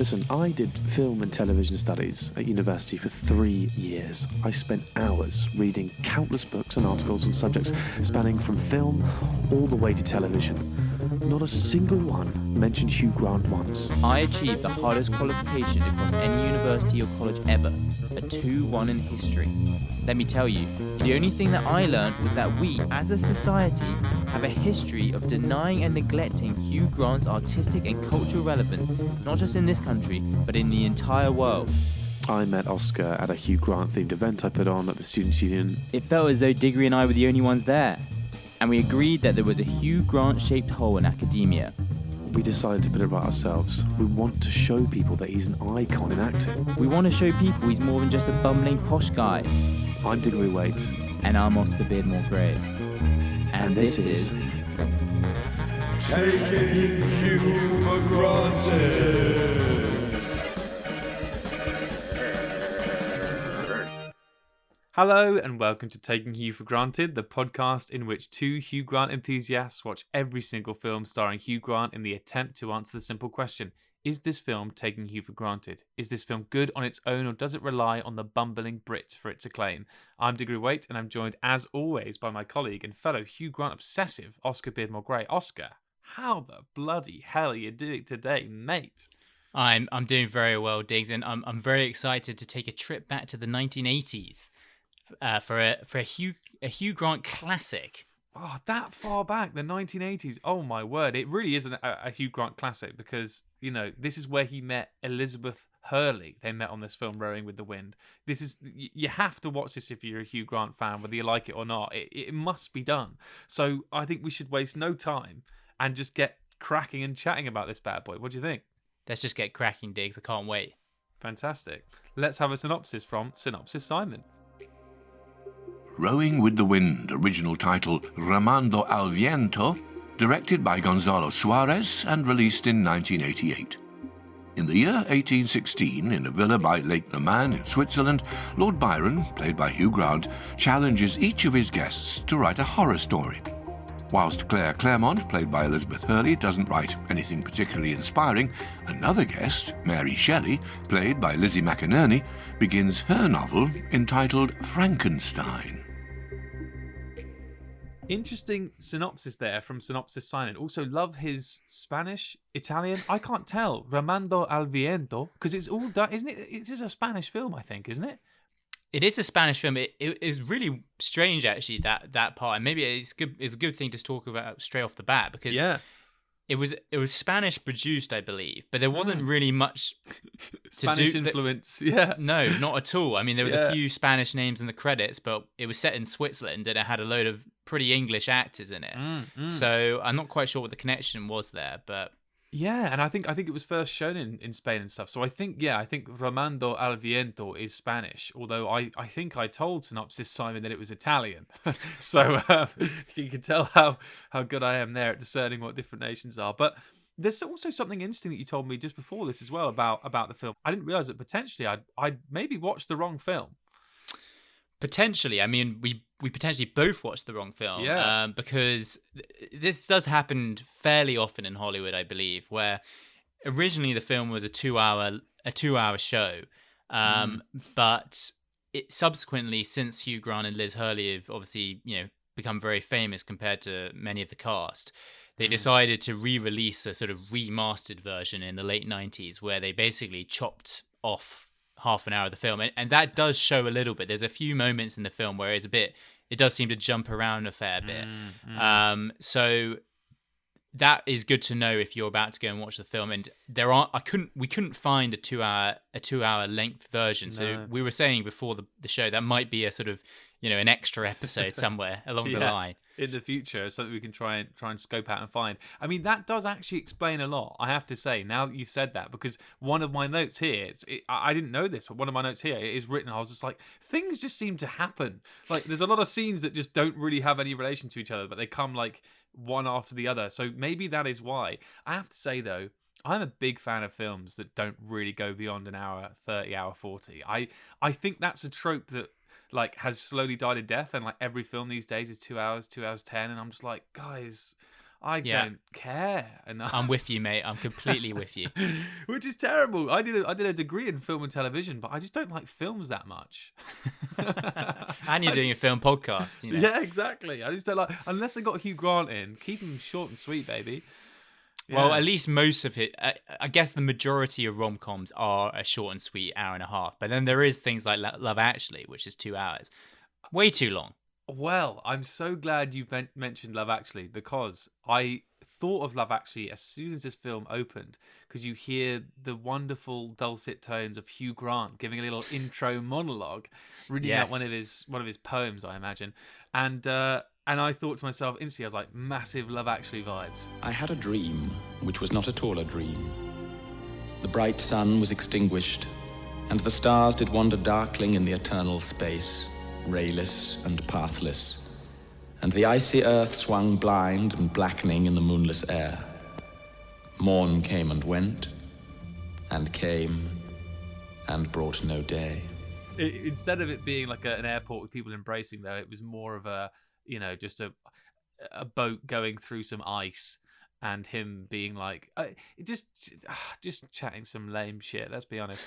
Listen, I did film and television studies at university for 3 years. I spent hours reading countless books and articles on subjects spanning from film all the way to television. Not a single one mentioned Hugh Grant once. I achieved the hardest qualification across any university or college ever, a 2-1 in history. Let me tell you, the only thing that I learned was that we, as a society, have a history of denying and neglecting Hugh Grant's artistic and cultural relevance, not just in this country, but in the entire world. I met Oscar at a Hugh Grant-themed event I put on at the Students' Union. It felt as though Diggory and I were the only ones there, and we agreed that there was a Hugh Grant-shaped hole in academia. We decided to put it right ourselves. We want to show people that he's an icon in acting. We want to show people he's more than just a bumbling posh guy. I'm Diggory Waite. And I'm Oscar Beardmore Gray. And this is... Taking Hugh for Granted. Hello and welcome to Taking Hugh for Granted, the podcast in which two Hugh Grant enthusiasts watch every single film starring Hugh Grant in the attempt to answer the simple question: is this film taking Hugh for granted? Is this film good on its own, or does it rely on the bumbling Brit for its acclaim? I'm Diggory Waite, and I'm joined as always by my colleague and fellow Hugh Grant obsessive, Oscar Beardmore Gray. Oscar, how the bloody hell are you doing today, mate? I'm doing very well, Diggs, and I'm very excited to take a trip back to the 1980s. For a Hugh Grant classic. Oh, that far back, the 1980s. Oh my word, it really is a Hugh Grant classic because, you know, this is where he met Elizabeth Hurley. They met on this film, Rowing with the Wind. You have to watch this if you're a Hugh Grant fan, whether you like it or not. It must be done. So I think we should waste no time and just get cracking and chatting about this bad boy. What do you think? Let's just get cracking, Diggs. I can't wait. Fantastic. Let's have a synopsis from Synopsis Simon. Rowing with the Wind, original title Remando al Viento, directed by Gonzalo Suarez and released in 1988. In the year 1816, in a villa by Lake Leman in Switzerland, Lord Byron, played by Hugh Grant, challenges each of his guests to write a horror story. Whilst Claire Clairmont, played by Elizabeth Hurley, doesn't write anything particularly inspiring, another guest, Mary Shelley, played by Lizzy McInnerny, begins her novel entitled Frankenstein. Interesting synopsis there from Synopsis Simon. Also, love his Spanish, Italian. I can't tell. Remando al Viento, because it's all done, isn't it? It's just a Spanish film, I think, isn't it? It is a Spanish film. It is really strange, actually, that part. And maybe it's good. It's a good thing to talk about straight off the bat because it was Spanish produced, I believe, but there wasn't really much Spanish influence. Yeah, no, not at all. I mean, there was a few Spanish names in the credits, but it was set in Switzerland and it had a load of pretty English actors in it. So I'm not quite sure what the connection was there, but. Yeah, and I think it was first shown in Spain and stuff. So I think Remando al Viento is Spanish, although I think I told Synopsis Simon that it was Italian. So you can tell how good I am there at discerning what different nations are. But there's also something interesting that you told me just before this as well about the film. I didn't realise that potentially I'd maybe watched the wrong film. Potentially. I mean, we potentially both watched the wrong film. Yeah. Because this does happen fairly often in Hollywood, I believe, where originally the film was a two hour show. But it subsequently, since Hugh Grant and Liz Hurley have obviously, become very famous compared to many of the cast, they decided to re-release a sort of remastered version in the late 90s where they basically chopped off half an hour of the film, and that does show a little bit. There's a few moments in the film where it does seem to jump around a fair bit. So that is good to know if you're about to go and watch the film. And we couldn't find a two hour length version. No. So we were saying before the show that might be a sort of an extra episode somewhere along the line in the future, so that we can try and scope out and find. I mean, that does actually explain a lot, I have to say, now that you've said that, because one of my notes here, I didn't know this, but one of my notes here is written, I was just like, things just seem to happen. Like, there's a lot of scenes that just don't really have any relation to each other, but they come like one after the other. So maybe that is why. I have to say, though, I'm a big fan of films that don't really go beyond an hour 30, hour 40. I think that's a trope that has slowly died a death, and every film these days is 2 hours, 2 hours 10, and I'm just like, guys, I don't care enough. I'm with you, mate. I'm completely with you. Which is terrible. I did a degree in film and television, but I just don't like films that much. And you're doing a film podcast, you know? Yeah, exactly. I just don't like, unless I got Hugh Grant in, keep him short and sweet, baby. Yeah. Well, at least most of it, I guess the majority of rom-coms are a short and sweet hour and a half. But then there is things like Love Actually, which is 2 hours. Way too long. Well, I'm so glad you mentioned Love Actually, because I thought of Love Actually as soon as this film opened, because you hear the wonderful dulcet tones of Hugh Grant giving a little intro monologue, reading out one of his poems, I imagine, and I thought to myself instantly, I was like, massive Love Actually vibes. I had a dream, which was not at all a dream. The bright sun was extinguished, and the stars did wander darkling in the eternal space, rayless and pathless, and the icy earth swung blind and blackening in the moonless air. Morn came and went, and came, and brought no day. Instead of it being like an airport with people embracing, though, it was more of a, just a boat going through some ice, and him being like, just chatting some lame shit, let's be honest.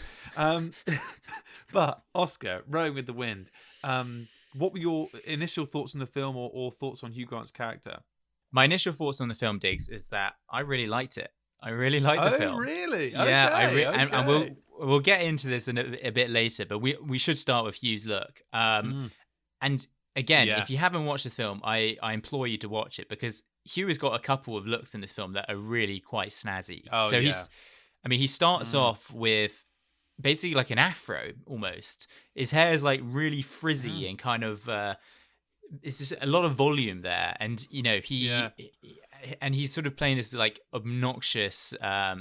But Oscar, Rowing with the Wind, what were your initial thoughts on the film, or thoughts on Hugh Grant's character? My initial thoughts on the film, Diggs, is that I really liked it. I really liked the film. Oh, really? Yeah, okay, and we'll get into this in a bit later, but we should start with Hugh's look. And again, if you haven't watched this film, I implore you to watch it, because Hugh has got a couple of looks in this film that are really quite snazzy. Oh, so yeah. he starts off with basically like an afro almost. His hair is like really frizzy and kind of it's just a lot of volume there, and he's sort of playing this like obnoxious.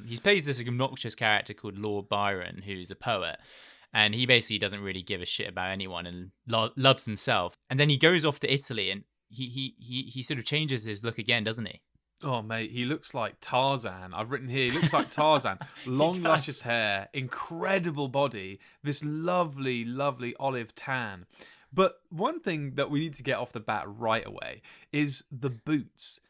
He's played this obnoxious character called Lord Byron, who's a poet. And he basically doesn't really give a shit about anyone and loves himself. And then he goes off to Italy, and he sort of changes his look again, doesn't he? Oh, mate, he looks like Tarzan. I've written here, he looks like Tarzan. Long, luscious hair, incredible body, this lovely, lovely olive tan. But one thing that we need to get off the bat right away is the boots.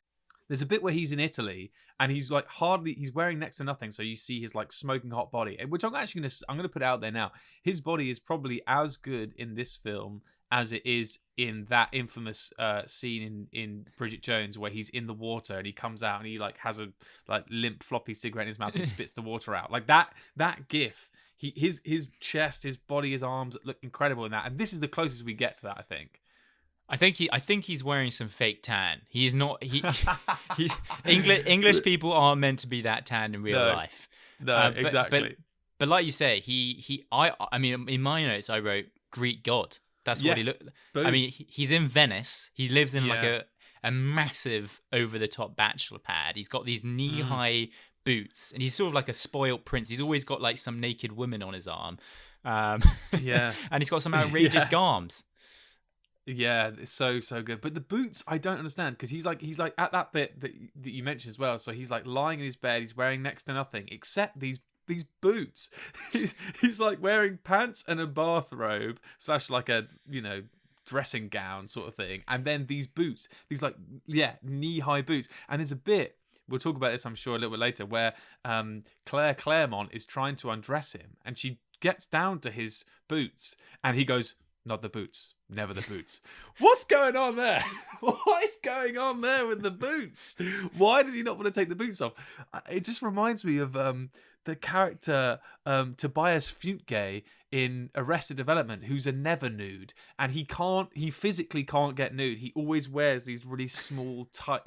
There's a bit where he's in Italy, and he's like he's wearing next to nothing, so you see his like smoking hot body, which I'm gonna put out there now. His body is probably as good in this film as it is in that infamous scene in Bridget Jones, where he's in the water and he comes out and he like has a like limp floppy cigarette in his mouth and spits the water out. Like that gif. His chest, his body, his arms look incredible in that, and this is the closest we get to that, I think. I think he's wearing some fake tan. He is not. English people aren't meant to be that tan in real life. No, exactly. But like you say, I mean, in my notes I wrote Greek god. That's what he looked. I mean, he's in Venice. He lives in like a massive over the top bachelor pad. He's got these knee high boots, and he's sort of like a spoiled prince. He's always got like some naked woman on his arm. And he's got some outrageous garms. Yeah, it's so good. But the boots, I don't understand, because he's like at that bit that you mentioned as well. So he's like lying in his bed. He's wearing next to nothing except these boots. He's like wearing pants and a bathrobe / like a dressing gown sort of thing, and then these boots, these like knee high boots. And there's a bit, we'll talk about this I'm sure a little bit later, where Claire Clairmont is trying to undress him, and she gets down to his boots, and he goes, "Not the boots, never the boots." What's going on there? What is going on there with the boots? Why does he not want to take the boots off? It just reminds me of the character Tobias Funke in Arrested Development, who's a never nude, and he physically can't get nude. He always wears these really small tight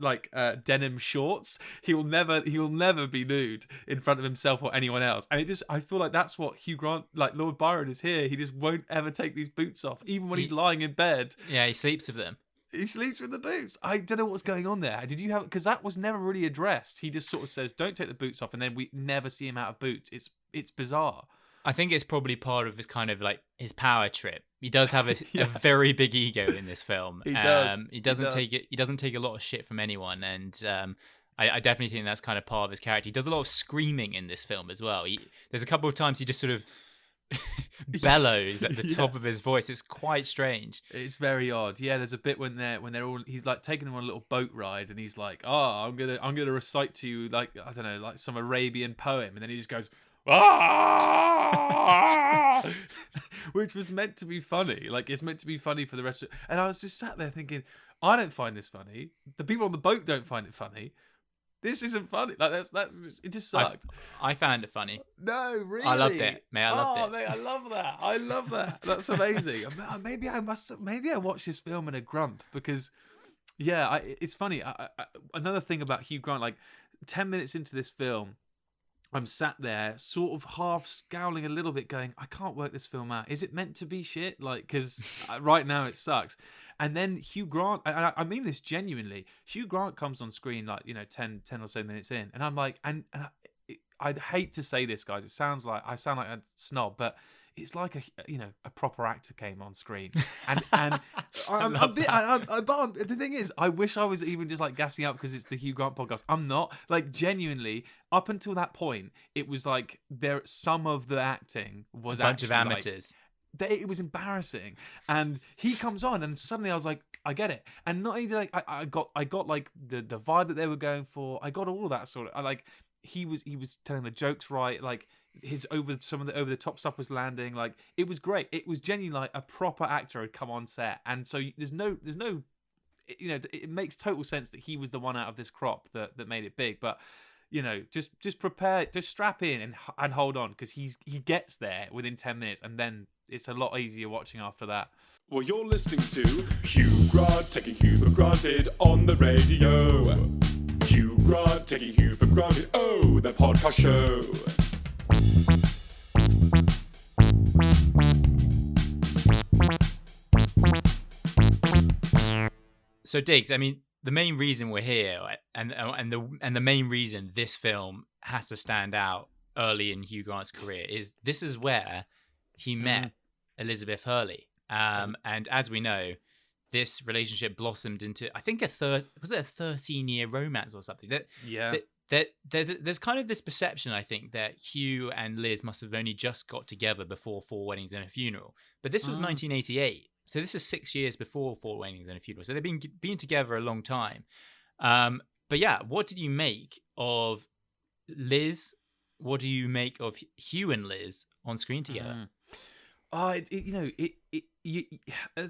denim shorts. He'll never be nude in front of himself or anyone else. And I feel like that's what Hugh Grant, like Lord Byron, is here. He just won't ever take these boots off, even when he's lying in bed. Yeah, he sleeps with them. He sleeps with the boots. I don't know what's going on there. Did you have, because that was never really addressed. He just sort of says, "Don't take the boots off," and then we never see him out of boots. It's bizarre. I think it's probably part of his kind of like his power trip. He does have a very big ego in this film. He does. He doesn't take a lot of shit from anyone, and I definitely think that's kind of part of his character. He does a lot of screaming in this film as well. There's a couple of times he just sort of bellows at the top of his voice. It's quite strange. It's very odd. Yeah, there's a bit when they're all, he's like taking them on a little boat ride, and he's like, "Oh, I'm gonna recite to you like, I don't know, like some Arabian poem," and then he just goes, "Ah," which was meant to be funny. Like, it's meant to be funny for the rest of. And I was just sat there thinking, I don't find this funny. The people on the boat don't find it funny. This isn't funny. Like, that's it just sucked. I found it funny. No, really. I loved it, mate. I loved it. Mate, I love that. I love that. That's amazing. Maybe I watch this film in a grump because, yeah, it's funny. Another thing about Hugh Grant, like 10 minutes into this film, I'm sat there, sort of half scowling a little bit, going, I can't work this film out. Is it meant to be shit? Like, because right now it sucks. And then Hugh Grant, I mean this genuinely, Hugh Grant comes on screen like, 10 or so minutes in. And I'm like, I'd hate to say this, guys. I sound like a snob, but it's like a proper actor came on screen. And the thing is, I wish I was even just like gassing up because it's the Hugh Grant podcast. I'm not. Like, genuinely, up until that point, it was like some of the acting was a bunch of actually amateurs. It was embarrassing, and he comes on, and suddenly I was like, I get it. And not only did I got like the vibe that they were going for. I got all of that sort of. Like, he was telling the jokes right. Like, his over the top stuff was landing. Like, it was great. It was genuinely like a proper actor had come on set, and so there's no. It makes total sense that he was the one out of this crop that made it big, but. Just prepare, just strap in and hold on, because he gets there within 10 minutes, and then it's a lot easier watching after that. Well, you're listening to Hugh Grant taking Hugh for granted on the radio. Hugh Grant taking Hugh for granted. Oh, the podcast show. So, Diggs, I mean, the main reason we're here, and the main reason this film has to stand out early in Hugh Grant's career, is this is where he met Elizabeth Hurley. And as we know, this relationship blossomed into, I think, a 13-year romance or something. There's kind of this perception, I think, that Hugh and Liz must have only just got together before Four Weddings and a Funeral. But this was 1988. So this is 6 years before Four Weddings and a Funeral. So they've been together a long time. But yeah, what did you make of Liz? What do you make of Hugh and Liz on screen together? As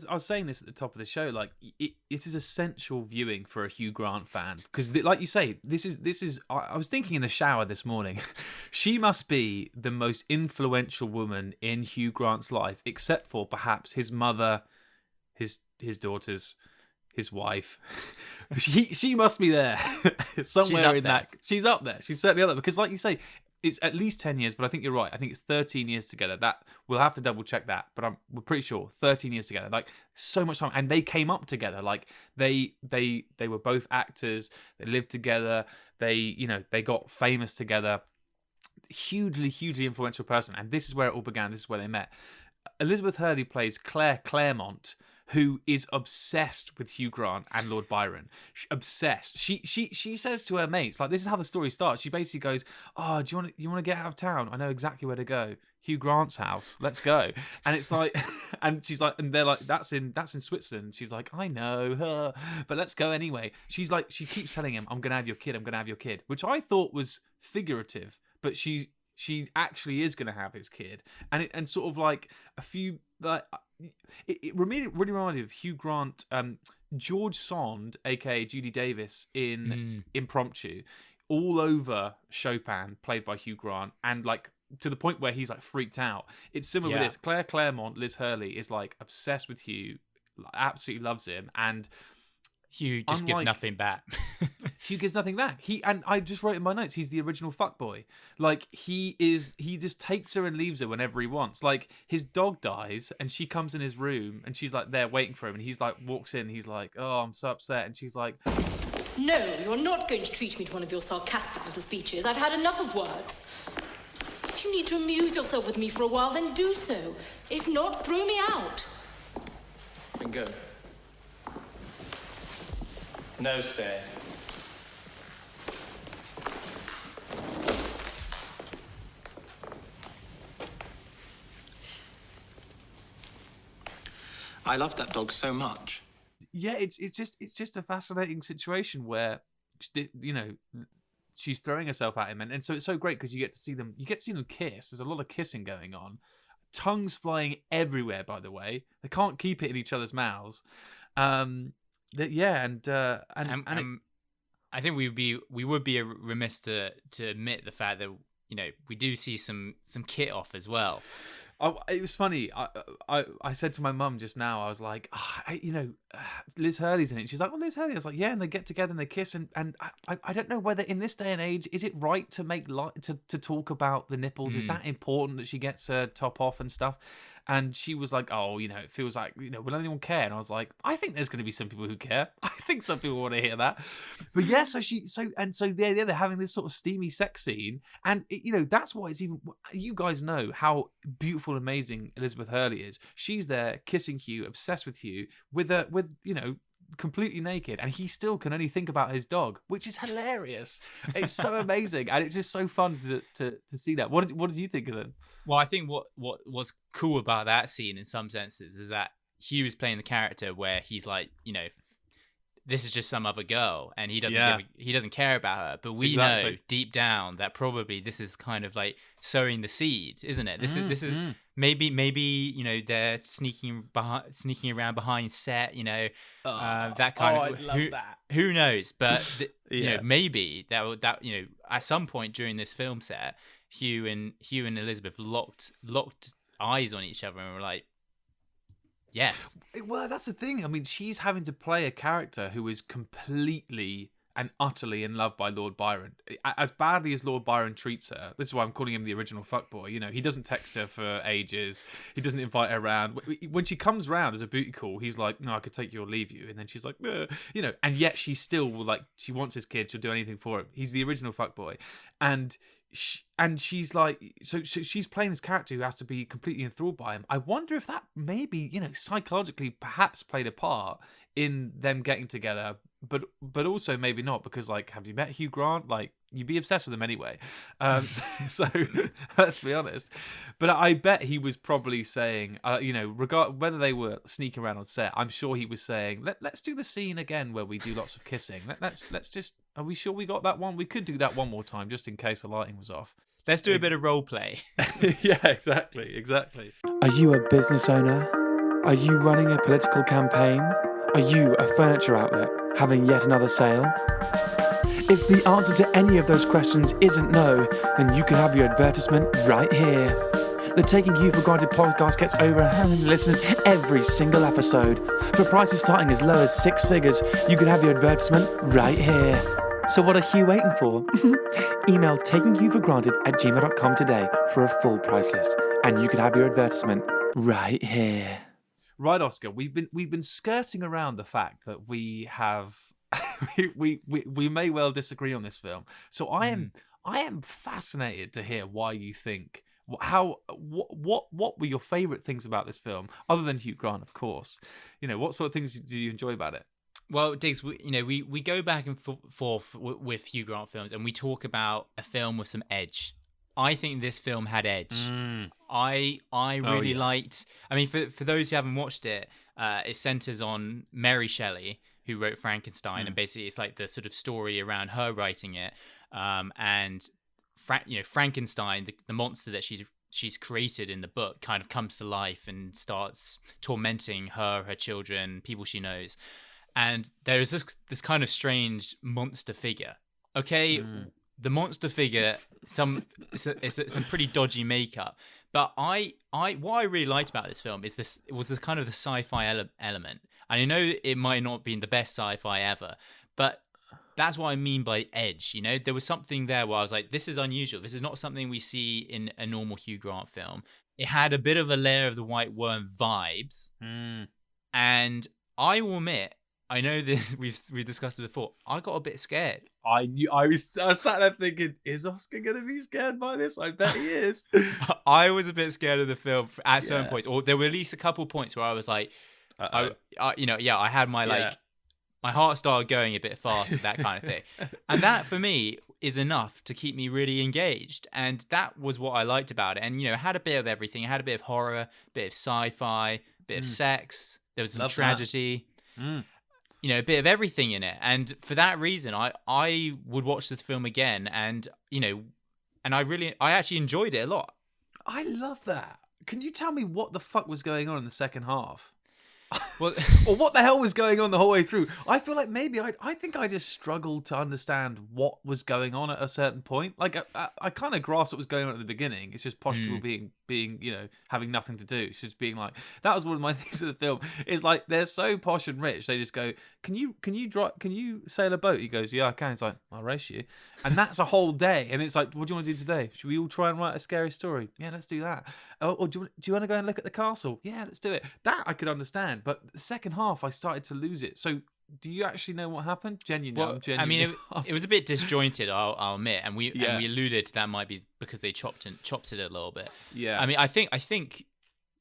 I was saying this at the top of the show, like it is essential viewing for a Hugh Grant fan, because, like you say, this is. I was thinking in the shower this morning, she must be the most influential woman in Hugh Grant's life, except for perhaps his mother, his daughters, his wife. She must be there somewhere in that. She's up there. She's certainly up there, because, like you say, it's at least 10 years, but I think you're right. I think it's 13 years together. That we'll have to double check that, but we're pretty sure 13 years together. Like, so much time, and they came up together. Like, they were both actors. They lived together. They got famous together. Hugely influential person, and this is where it all began. This is where they met. Elizabeth Hurley plays Claire Clairmont, who is obsessed with Hugh Grant and Lord Byron. Obsessed. She says to her mates, like, this is how the story starts. She basically goes, "Oh, do you want to get out of town? I know exactly where to go. Hugh Grant's house. Let's go." And it's like, and she's like, and they're like, that's in Switzerland. She's like, "I know, but let's go anyway." She's like, she keeps telling him, "I'm gonna have your kid. I'm gonna have your kid," which I thought was figurative, but she actually is gonna have his kid, and sort of like a few like. It really reminded me of Hugh Grant, George Sand, aka Judy Davis in Impromptu, all over Chopin, played by Hugh Grant, and like to the point where he's like freaked out. It's similar with this. Claire Clairmont, Liz Hurley, is like obsessed with Hugh, absolutely loves him, and Hugh just gives nothing back. Hugh gives nothing back. And I just wrote in my notes, he's the original fuckboy. Like, he just takes her and leaves her whenever he wants. Like, his dog dies and she comes in his room and she's like there waiting for him, and he's like walks in, he's like, "Oh, I'm so upset," and she's like, "No, you're not going to treat me to one of your sarcastic little speeches. I've had enough of words. If you need to amuse yourself with me for a while, then do so. If not, throw me out." Bingo. No stay. I loved that dog so much. Yeah, it's just a fascinating situation where, you know, she's throwing herself at him, and so it's so great because you get to see them kiss. There's a lot of kissing going on, tongues flying everywhere. By the way, they can't keep it in each other's mouths. I think we would be remiss to admit the fact that, you know, we do see some kit off as well. It was funny. I said to my mum just now, I was like, Liz Hurley's in it. She's like, Liz Hurley. I was like, yeah, and they get together and they kiss. And I don't know whether in this day and age, is it right to make to talk about the nipples? Is that important that she gets her top off and stuff? And she was like, oh, you know, it feels like, you know, will anyone care? And I was like, I think there's going to be some people who care. I think some people want to hear that. But yeah, they're having this sort of steamy sex scene. And, you know, that's why it's even, you guys know how beautiful, amazing Elizabeth Hurley is. She's there kissing Hugh, obsessed with Hugh, with you know, completely naked, and he still can only think about his dog, which is hilarious. It's so amazing, and it's just so fun to see that. What did you think of them? Well, I think what was cool about that scene in some senses is that Hugh is playing the character where he's like, you know, this is just some other girl, and he doesn't care about her. But we know deep down that probably this is kind of like sowing the seed, isn't it? This is maybe you know, they're sneaking around behind set, you know, that kind of. I love that. Who knows? But you know, maybe that you know, at some point during this film set, Hugh and Elizabeth locked eyes on each other and were like, yes. Well, that's the thing. I mean, she's having to play a character who is completely and utterly in love by Lord Byron. As badly as Lord Byron treats her, this is why I'm calling him the original fuckboy. You know, he doesn't text her for ages. He doesn't invite her around. When she comes round as a booty call, he's like, no, I could take you or leave you. And then she's like, you know, and yet she still will, like, she wants his kid. She'll do anything for him. He's the original fuckboy. And she's like, so she's playing this character who has to be completely enthralled by him. I wonder if that maybe, you know, psychologically perhaps played a part in them getting together, but also maybe not, because, like, have you met Hugh Grant? Like, you'd be obsessed with him anyway. So let's be honest. But I bet he was probably saying, you know, whether they were sneaking around on set, I'm sure he was saying, let's do the scene again where we do lots of kissing. Let's just, are we sure we got that one? We could do that one more time just in case the lighting was off. Let's do a bit of role play. Yeah, exactly. Are you a business owner? Are you running a political campaign? Are you a furniture outlet having yet another sale? If the answer to any of those questions isn't no, then you can have your advertisement right here. The Taking You for Granted podcast gets over 100 listeners every single episode. For prices starting as low as 6 figures, you can have your advertisement right here. So what are you waiting for? Email takingyouforgranted@gmail.com today for a full price list, and you can have your advertisement right here. Right, Oscar. We've been skirting around the fact that we have we may well disagree on this film. So I am fascinated to hear why you think, what were your favourite things about this film, other than Hugh Grant, of course. You know, what sort of things did you enjoy about it? Well, Diggs, we go back and forth with Hugh Grant films, and we talk about a film with some edge. I think this film had edge. I really liked. I mean, for those who haven't watched it, it centers on Mary Shelley, who wrote Frankenstein, and basically it's like the sort of story around her writing it, and Frankenstein, the monster that she's created in the book, kind of comes to life and starts tormenting her children, people she knows, and there is this kind of strange monster figure. Okay. The monster figure, some pretty dodgy makeup, but what I really liked about this film is it was the kind of the sci-fi element. And I know it might not be the best sci-fi ever, but that's what I mean by edge. You know, there was something there where I was like, this is unusual. This is not something we see in a normal Hugh Grant film. It had a bit of a Lair of the White Worm vibes, and I will admit, I know this. We've discussed it before. I got a bit scared. I sat there thinking, is Oscar going to be scared by this? I bet he is. I was a bit scared of the film at certain points, or there were at least a couple points where I was like, I had my my heart started going a bit fast, that kind of thing, and that for me is enough to keep me really engaged, and that was what I liked about it. And it had a bit of everything. It had a bit of horror, a bit of sci-fi, a bit of sex. There was some tragedy. You know, a bit of everything in it. And for that reason, I would watch this film again, and you know, and I actually enjoyed it a lot. I love that. Can you tell me what the fuck was going on in the second half? Well, or what the hell was going on the whole way through? I feel like maybe I think I just struggled to understand what was going on at a certain point. Like I kind of grasped what was going on at the beginning. It's just posh people being you know, having nothing to do. It's just being like, that was one of my things in the film. Is like they're so posh and rich. They just go, can you sail a boat? He goes, yeah, I can. It's like, I'll race you, and that's a whole day. And it's like, what do you want to do today? Should we all try and write a scary story? Yeah, let's do that. Or do you want to go and look at the castle? Yeah, let's do it. That I could understand. But the second half, I started to lose it. So, do you actually know what happened? Genuinely. I mean, it was a bit disjointed, I'll admit, and we alluded to that might be because they chopped it a little bit. Yeah. I mean, I think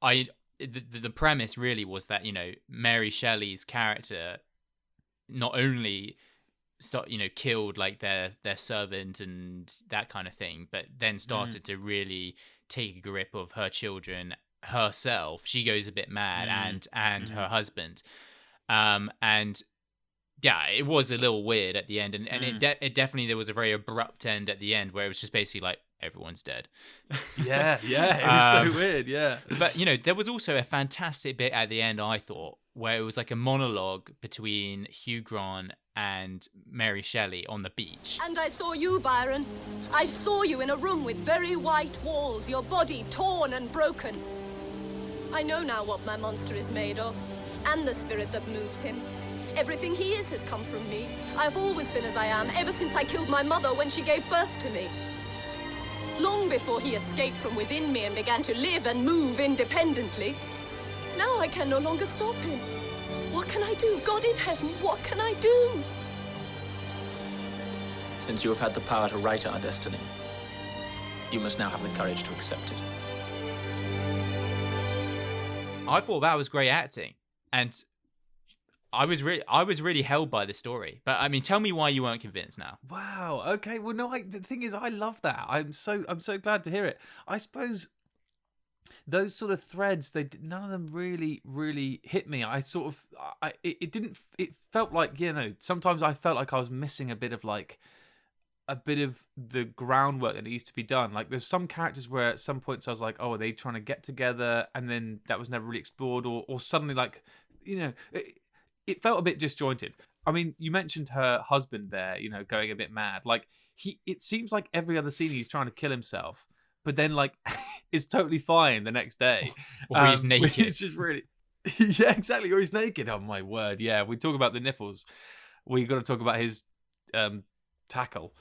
the premise really was that, you know, Mary Shelley's character not only killed like their servant and that kind of thing, but then started to really take a grip of her children herself. She goes a bit mad, and her husband, and yeah, it was a little weird at the end, and it definitely, there was a very abrupt end at the end where it was just basically like everyone's dead. yeah, it was so weird. Yeah, but you know, there was also a fantastic bit at the end, I thought, where it was like a monologue between Hugh Grant and Mary Shelley on the beach. And I saw you, Byron. I saw you in a room with very white walls, your body torn and broken. I know now what my monster is made of, and the spirit that moves him. Everything he is has come from me. I've always been as I am, ever since I killed my mother when she gave birth to me. Long before he escaped from within me and began to live and move independently. Now I can no longer stop him. What can I do? God in heaven, what can I do? Since you have had the power to write our destiny, you must now have the courage to accept it. I thought that was great acting, and I was really held by the story. But I mean, tell me why you weren't convinced now. Wow. Okay. Well, no. The thing is, I love that. I'm so glad to hear it. I suppose those sort of threads, none of them really hit me. It felt like, you know, sometimes I felt like I was missing a bit of the groundwork that needs to be done. Like, there's some characters where at some points I was like, oh, are they trying to get together? And then that was never really explored, or suddenly, like, you know, it felt a bit disjointed. I mean, you mentioned her husband there, you know, going a bit mad. Like, it seems like every other scene he's trying to kill himself, but then, like, is totally fine the next day. Or he's naked. It's just really... Yeah, exactly. Or he's naked. Oh, my word. Yeah, we talk about the nipples. We got to talk about his tackle.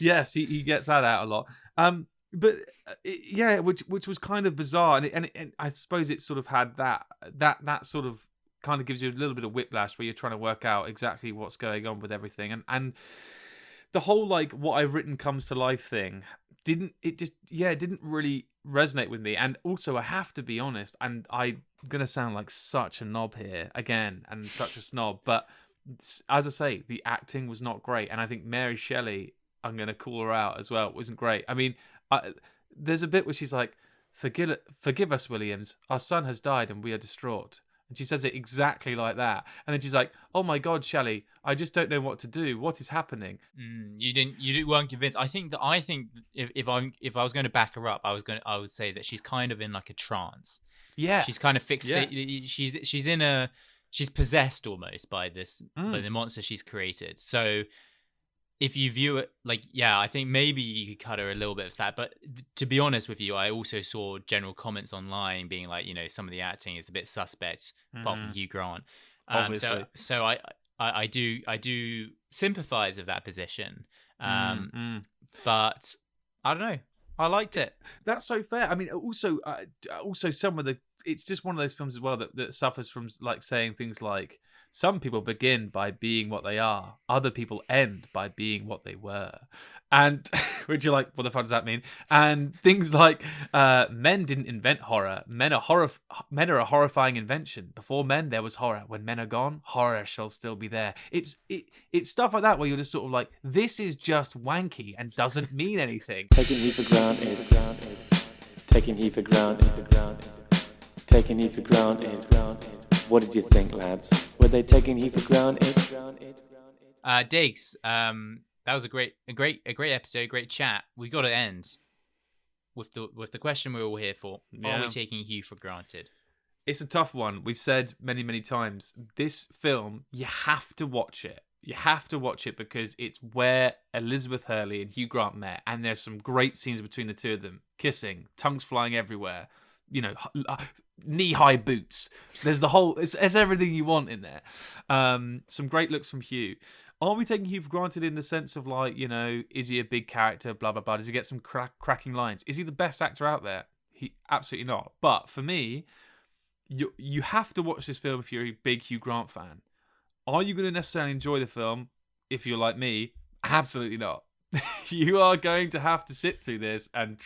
Yes, he gets that out a lot. But yeah, which was kind of bizarre, and I suppose it sort of had that sort of kind of gives you a little bit of whiplash where you're trying to work out exactly what's going on with everything, and the whole, like, what I've written comes to life thing didn't really resonate with me. And also, I have to be honest, and I'm gonna sound like such a knob here again, and such a snob, but as I say, the acting was not great, and I think Mary Shelley, I'm gonna call her out as well, wasn't great. I mean, there's a bit where she's like, forgive us, Williams, our son has died and we are distraught. And she says it exactly like that. And then she's like, oh my God, Shelley, I just don't know what to do. What is happening? You weren't convinced. I think if I was going to back her up, I would say that she's kind of in like a trance. Yeah. She's kind of fixed. Yeah. She's possessed almost by by the monster she's created. So if you view it like, yeah, I think maybe you could cut her a little bit of slack. But to be honest with you, I also saw general comments online being like, you know, some of the acting is a bit suspect, apart from Hugh Grant. Obviously. So I do sympathise with that position. But I don't know. I liked it. That's so fair. I mean, also some of the, it's just one of those films as well that suffers from, like, saying things like, some people begin by being what they are, other people end by being what they were. And which you're like, what the fuck does that mean? And things like, men didn't invent horror. Men are a horrifying invention. Before men, there was horror. When men are gone, horror shall still be there. It's stuff like that where you're just sort of like, this is just wanky and doesn't mean anything. Taking he for granted. Taking he for granted. Taking you for granted. What did you think, lads? Were they taking you for granted? Diggs, that was a great episode, great chat. We got to end with the question we're all here for. Are we taking Hugh for granted? It's a tough one. We've said many, many times, this film, you have to watch it. You have to watch it because it's where Elizabeth Hurley and Hugh Grant met, and there's some great scenes between the two of them. Kissing, tongues flying everywhere, knee-high boots. There's it's everything you want in there. Some great looks from Hugh. Are we taking Hugh for granted in the sense of is he a big character, blah, blah, blah? Does he get some cracking lines? Is he the best actor out there? He absolutely not. But for me, you have to watch this film if you're a big Hugh Grant fan. Are you going to necessarily enjoy the film if you're like me? Absolutely not. You are going to have to sit through this and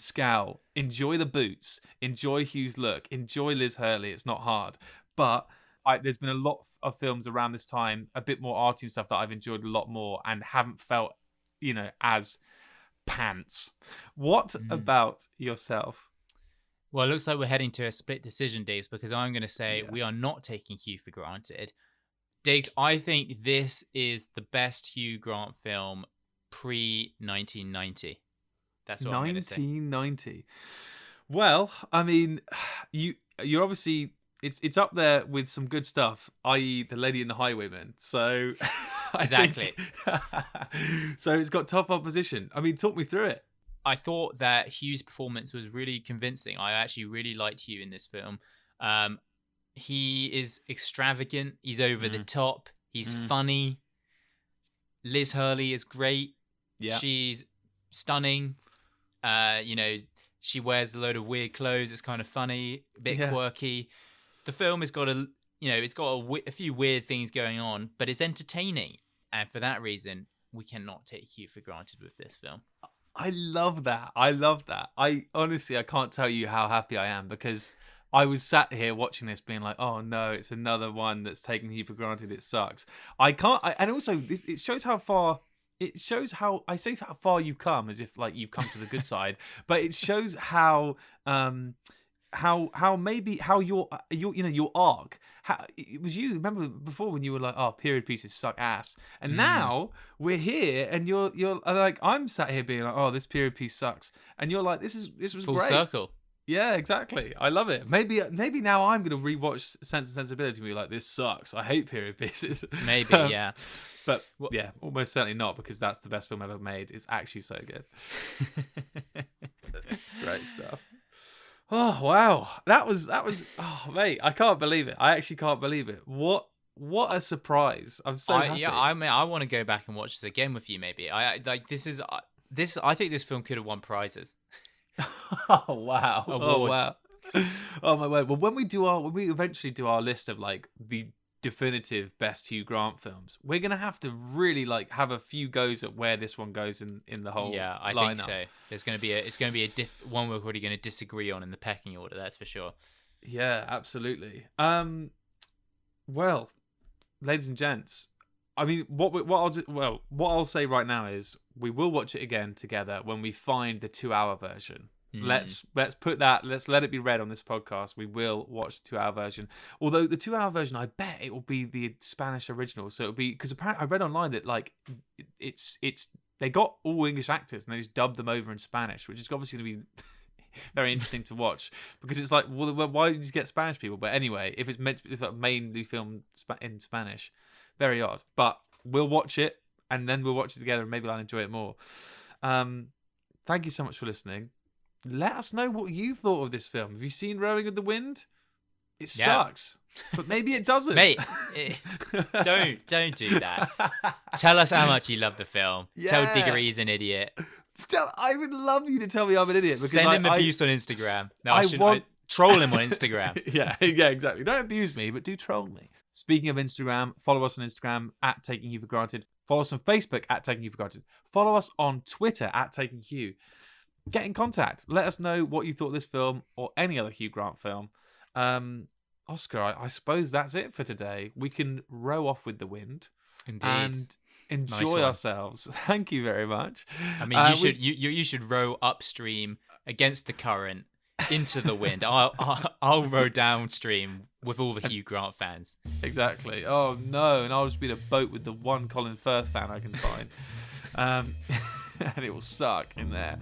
scowl. Enjoy the boots. Enjoy Hugh's look. Enjoy Liz Hurley. It's not hard. But there's been a lot of films around this time, a bit more arty and stuff, that I've enjoyed a lot more and haven't felt, as pants. What about yourself? Well, it looks like we're heading to a split decision, Diggs, because I'm going to say we are not taking Hugh for granted. Diggs, I think this is the best Hugh Grant film pre-1990. That's what I'm going to say. 1990. Well, I mean, you're obviously... It's up there with some good stuff, i.e. The Lady and the Highwayman. So... Exactly. So it's got tough opposition. I mean, talk me through it. I thought that Hugh's performance was really convincing. I actually really liked Hugh in this film. He is extravagant. He's over the top. He's funny. Liz Hurley is great. Yeah. She's stunning. She wears a load of weird clothes. It's kind of funny, a bit quirky. The film has got a few weird things going on, but it's entertaining. And for that reason, we cannot take Hugh for granted with this film. I love that. I honestly, I can't tell you how happy I am because I was sat here watching this being like, oh no, it's another one that's taking you for granted. It sucks. And also it shows how far, I say how far you've come as if like you've come to the good side, but it shows how your arc. It was you. Remember before when you were like, "Oh, period pieces suck ass," and now we're here, and you're like, I'm sat here being like, "Oh, this period piece sucks," and you're like, "This was full great." circle. Yeah, exactly. I love it. Maybe now I'm gonna rewatch Sense and Sensibility and be like, "This sucks. I hate period pieces." Maybe, yeah. But yeah, almost certainly not because that's the best film ever made. It's actually so good. Great stuff. Oh wow, that was. Oh mate, I can't believe it. I actually can't believe it. What a surprise! I'm so happy. Yeah, I want to go back and watch this again with you. Maybe I think this film could have won prizes. Oh wow! Awards. Oh wow! Oh my word! Well, when we eventually do our list of like the definitive best Hugh Grant films, we're gonna have to really like have a few goes at where this one goes in the whole. Yeah, I lineup. think so. It's gonna be a one we're already gonna disagree on in the pecking order. That's for sure. Yeah, absolutely. Well, ladies and gents, I mean, what I'll say right now is we will watch it again together when we find the 2-hour version. Let's put that. Let's let it be read on this podcast. We will watch the 2-hour version. Although the 2-hour version, I bet it will be the Spanish original. So it'll be because apparently I read online that like it's they got all English actors and they just dubbed them over in Spanish, which is obviously going to be very interesting to watch because it's like, well, why did you get Spanish people? But anyway, if it's mainly filmed in Spanish, very odd. But we'll watch it and then we'll watch it together and maybe I'll enjoy it more. Thank you so much for listening. Let us know what you thought of this film. Have you seen Rowing with the Wind? It sucks, but maybe it doesn't. Mate, don't do that. Tell us how much you love the film. Yeah. Tell Diggory he's an idiot. I would love you to tell me I'm an idiot. Because send him abuse on Instagram. No, I shouldn't. Troll him on Instagram. yeah, exactly. Don't abuse me, but do troll me. Speaking of Instagram, follow us on Instagram at Taking You for Granted. Follow us on Facebook at Taking You for Granted. Follow us on Twitter at Taking Hugh. Get in contact. Let us know what you thought of this film or any other Hugh Grant film. Oscar, I suppose that's it for today. We can row off with the wind. Indeed. And enjoy ourselves. Thank you very much. I mean, you should row upstream against the current into the wind. I'll row downstream with all the Hugh Grant fans. Exactly. Oh no, and I'll just be in a boat with the one Colin Firth fan I can find. And it will suck in there.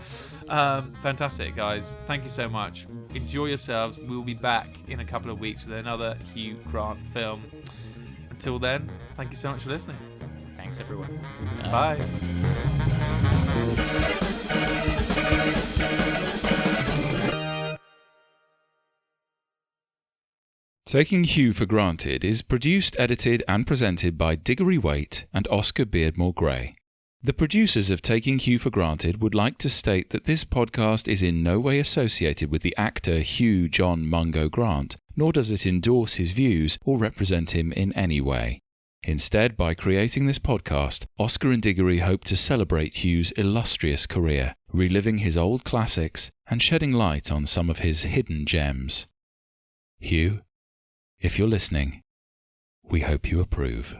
Fantastic, guys. Thank you so much. Enjoy yourselves. We'll be back in a couple of weeks with another Hugh Grant film. Until then, thank you so much for listening. Thanks, everyone. Bye. Taking Hugh for Granted is produced, edited and presented by Diggory Waite and Oscar Beardmore Gray. The producers of Taking Hugh for Granted would like to state that this podcast is in no way associated with the actor Hugh John Mungo Grant, nor does it endorse his views or represent him in any way. Instead, by creating this podcast, Oscar and Diggory hope to celebrate Hugh's illustrious career, reliving his old classics and shedding light on some of his hidden gems. Hugh, if you're listening, we hope you approve.